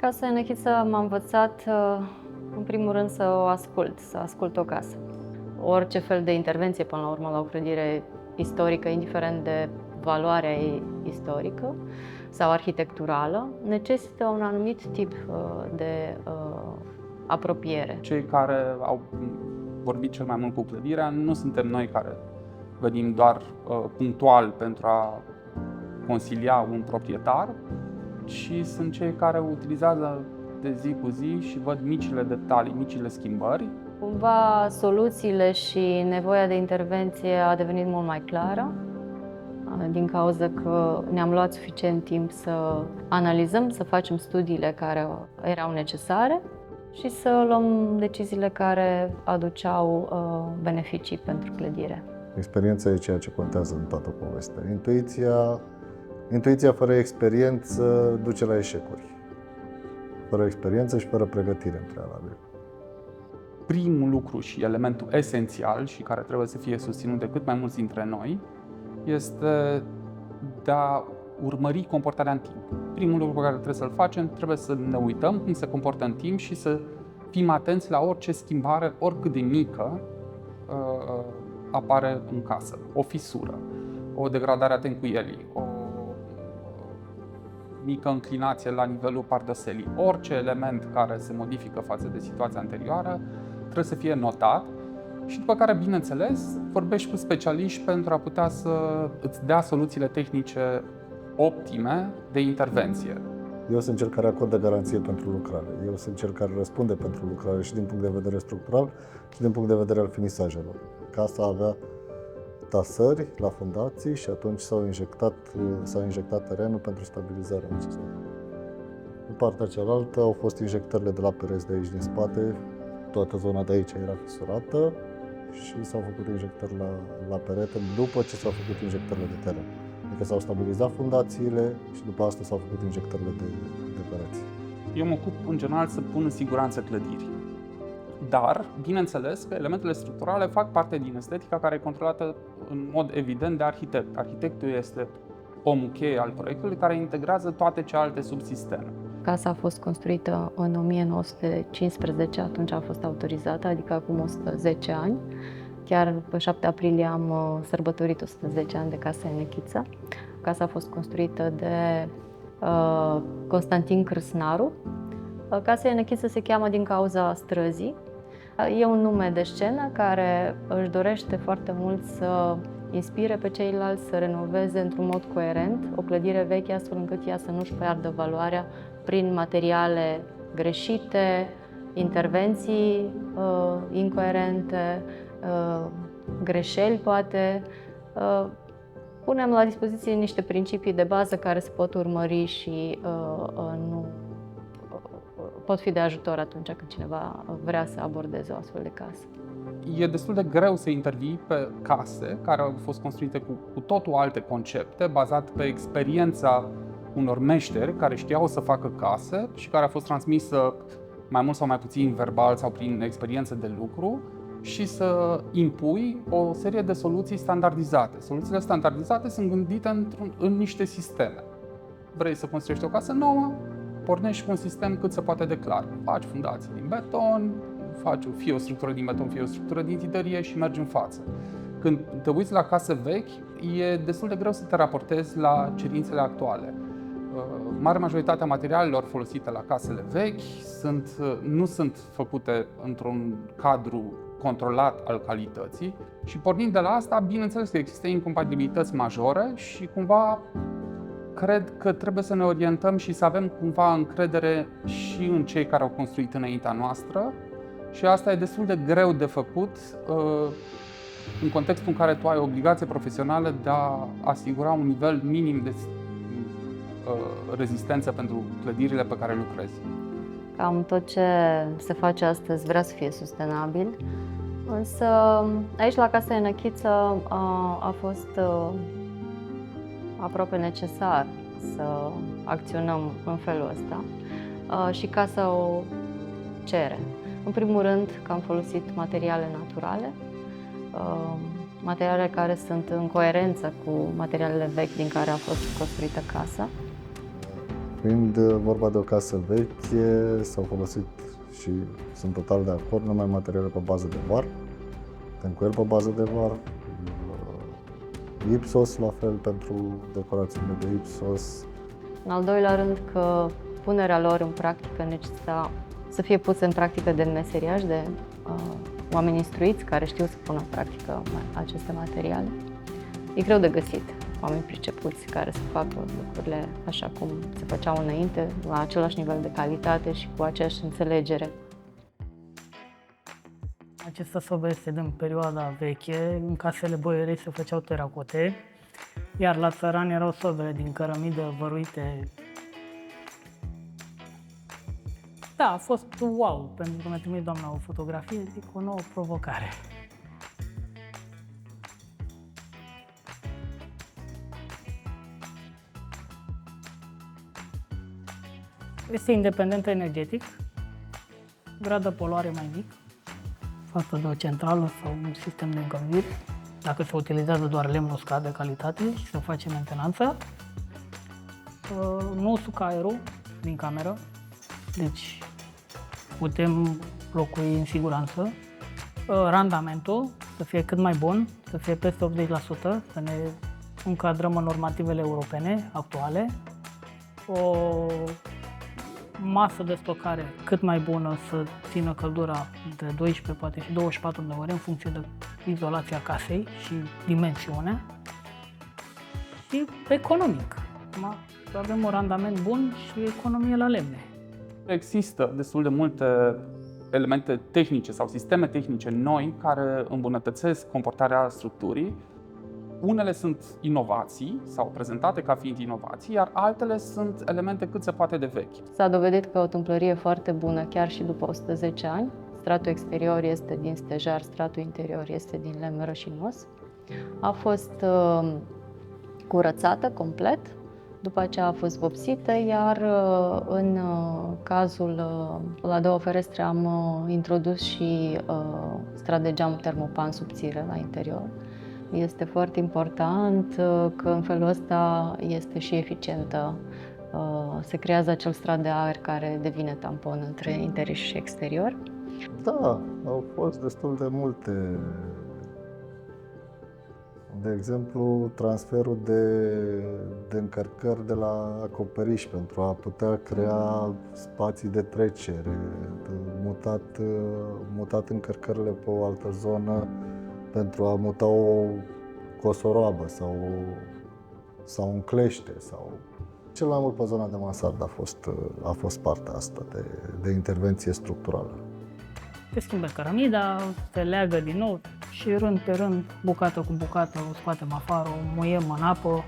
Casa Enechiță m-a învățat, în primul rând, să ascult o casă. Orice fel de intervenție, până la urmă, la o clădire istorică, indiferent de valoarea ei istorică sau arhitecturală, necesită un anumit tip de apropiere. Cei care au vorbit cel mai mult cu clădirea nu suntem noi care venim doar punctual pentru a consilia un proprietar, ci sunt cei care utilizează de zi cu zi și văd micile detalii, micile schimbări. Cumva soluțiile și nevoia de intervenție a devenit mult mai clară, din cauza că ne-am luat suficient timp să analizăm, să facem studiile care erau necesare și să luăm deciziile care aduceau beneficii pentru clădire. Experiența e ceea ce contează în toată povestea. Intuiția fără experiență duce la eșecuri. Fără experiență și fără pregătire în prealabil. Primul lucru și elementul esențial și care trebuie să fie susținut de cât mai mulți dintre noi este de a urmări comportarea în timp. Primul lucru pe care trebuie să-l facem, trebuie să ne uităm cum se comportă în timp și să fim atenți la orice schimbare, oricât de mică, apare în casă. O fisură, o degradare a tencuielii, o mică înclinație la nivelul pardăselii. Orice element care se modifică față de situația anterioară trebuie să fie notat și după care, bineînțeles, vorbești cu specialiști pentru a putea să îți dea soluțiile tehnice optime de intervenție. Eu sunt cel care acordă garanție pentru lucrare. Eu sunt cel care răspunde pentru lucrare și din punct de vedere structural și din punct de vedere al finisajelor. Casa avea tasări la fundații și atunci s-a injectat terenul pentru stabilizarea necesară. În partea cealaltă au fost injectările de la pereți de aici din spate, toată zona de aici era fisurată și s-au făcut injectări la perete după ce s-au făcut injectările de teren. Adică s-au stabilizat fundațiile și după asta s-au făcut injectările de pereți. Eu mă ocup în general să pun în siguranță clădiri. Dar, bineînțeles că elementele structurale fac parte din estetica care e controlată în mod evident de arhitect. Arhitectul este omul cheie al proiectului care integrează toate celelalte subsisteme. Casa a fost construită în 1915, atunci a fost autorizată, adică acum 110 ani. Chiar pe 7 aprilie am sărbătorit 110 ani de Casa Enechiță. Casa a fost construită de Constantin Crâsnaru. Casa Enechiță se cheamă din cauza străzii. E un nume de scenă care își dorește foarte mult să inspire pe ceilalți să renoveze într-un mod coerent o clădire veche, astfel încât ea să nu-și piardă valoarea prin materiale greșite, intervenții incoerente, greșeli poate. Punem la dispoziție niște principii de bază care se pot urmări și nu pot fi de ajutor atunci când cineva vrea să abordeze o astfel de casă. E destul de greu să intervii pe case care au fost construite cu totul alte concepte, bazate pe experiența unor meșteri care știau să facă case și care a fost transmisă mai mult sau mai puțin verbal sau prin experiență de lucru și să impui o serie de soluții standardizate. Soluțiile standardizate sunt gândite în niște sisteme. Vrei să construiești o casă nouă? Pornești cu un sistem cât se poate de clar. Faci fundații din beton, faci fie o structură din beton, fie o structură din tinerie și mergi în față. Când te uiți la case vechi, e destul de greu să te raportezi la cerințele actuale. Marea majoritate a materialelor folosite la casele vechi nu sunt făcute într-un cadru controlat al calității și pornind de la asta, bineînțeles că există incompatibilități majore și cumva cred că trebuie să ne orientăm și să avem cumva încredere și în cei care au construit înaintea noastră și asta e destul de greu de făcut în contextul în care tu ai obligație profesională de a asigura un nivel minim de rezistență pentru clădirile pe care lucrezi. Cam tot ce se face astăzi vrea să fie sustenabil, însă aici la Casa Enechiță a fost aproape necesar să acționăm în felul ăsta și casa o cere. În primul rând că am folosit materiale naturale, materiale care sunt în coerență cu materialele vechi din care a fost construită casa. Fiind vorba de o casă veche, s-au folosit și sunt total de acord, numai materiale pe bază de var, tencuieli pe bază de var, ipsos la fel pentru decorațiile de ipsos. În al doilea rând că punerea lor în practică necesita să fie pusă în practică de meseriași, de oameni instruiți care știu să pună în practică aceste materiale. E greu de găsit oameni pricepuți care să facă lucrurile așa cum se făceau înainte, la același nivel de calitate și cu aceeași înțelegere. Acesta sobe este din perioada veche, în casele boierei se făceau teracote, iar la țăran erau sobele din cărămidă văruite. Da, a fost wow, pentru că mi-a trimis doamna o fotografie, zic, o nouă provocare. Este independentă energetic, grad de poluare mai mic, față de o centrală sau un sistem de încălzire. Dacă se utilizează doar lemnul scade calitate și se face mentenanța. Nu usucă aerul din cameră, deci putem locui în siguranță. Randamentul să fie cât mai bun, să fie peste 80%, să ne încadrăm în normativele europene actuale. O masă de stocare cât mai bună să țină căldura între 12, poate și 24 de ore în funcție de izolația casei și dimensiunea. Și economic. Să avem un randament bun și economie la lemne. Există destul de multe elemente tehnice sau sisteme tehnice noi care îmbunătățesc comportarea structurii. Unele sunt inovații sau prezentate ca fiind inovații, iar altele sunt elemente cât se poate de vechi. S-a dovedit că o tâmplărie foarte bună chiar și după 110 ani. Stratul exterior este din stejar, stratul interior este din lemn rășinos. A fost curățată complet, după aceea a fost vopsită, iar în cazul la două ferestre am introdus și strat de geam termopan subțire la interior. Este foarte important că în felul ăsta este și eficientă. Se creează acel strat de aer care devine tampon între interior și exterior. Da, au fost destul de multe. De exemplu, transferul de încărcări de la acoperiș pentru a putea crea spații de trecere, mutat încărcările pe o altă zonă pentru a muta o cosoroabă sau un clește. Cel mai mult pe zona de mansardă a fost partea asta de intervenție structurală. Se schimbă cărămida, se leagă din nou și rând pe rând, bucată cu bucată, o scoatem afară, o muiem în apă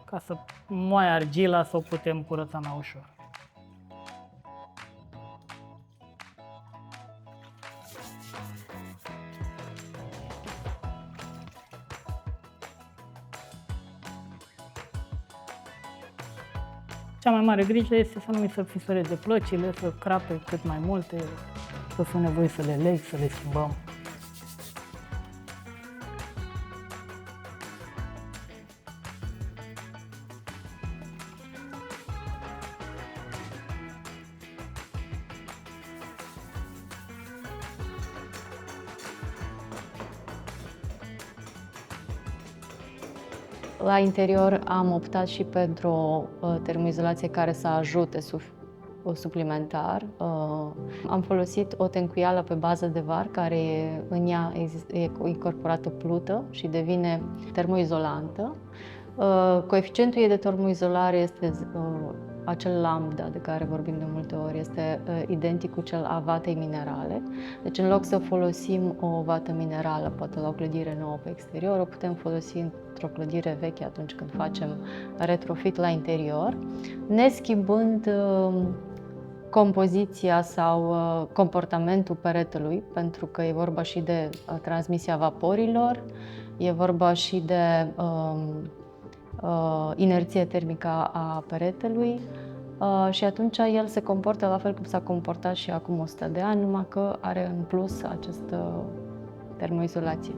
ca să moaie argila să o putem curăța mai ușor. Cea mai mare grijă este să nu mi se fisureze plăcile, să crape cât mai multe, să fie nevoie să le leg, să le schimbăm. La interior am optat și pentru o termoizolație care să ajute suplimentar. Am folosit o tencuială pe bază de var, care în ea e incorporată plută și devine termoizolantă. Coeficientul ei de termoizolare este acel lambda de care vorbim de multe ori, este identic cu cel a vatei minerale. Deci în loc să folosim o vată minerală, poate la o clădire nouă pe exterior, o putem folosi într-o clădire veche atunci când facem retrofit la interior, ne schimbând compoziția sau comportamentul peretelui, pentru că e vorba și de transmisia vaporilor, e vorba și de inerție termică a peretelui și atunci el se comportă la fel cum s-a comportat și acum 100 de ani, numai că are în plus această termoizolație.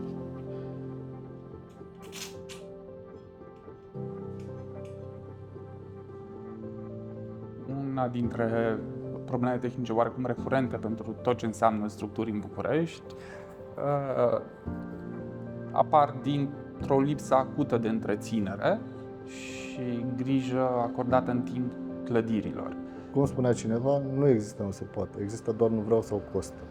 una dintre problemele tehnice oarecum recurente pentru tot ce înseamnă structuri în București. Apar dintr-o lipsă acută de întreținere și grijă acordată în timp clădirilor. Cum spunea cineva, nu există nu se poate, există doar nu vreau sau costă.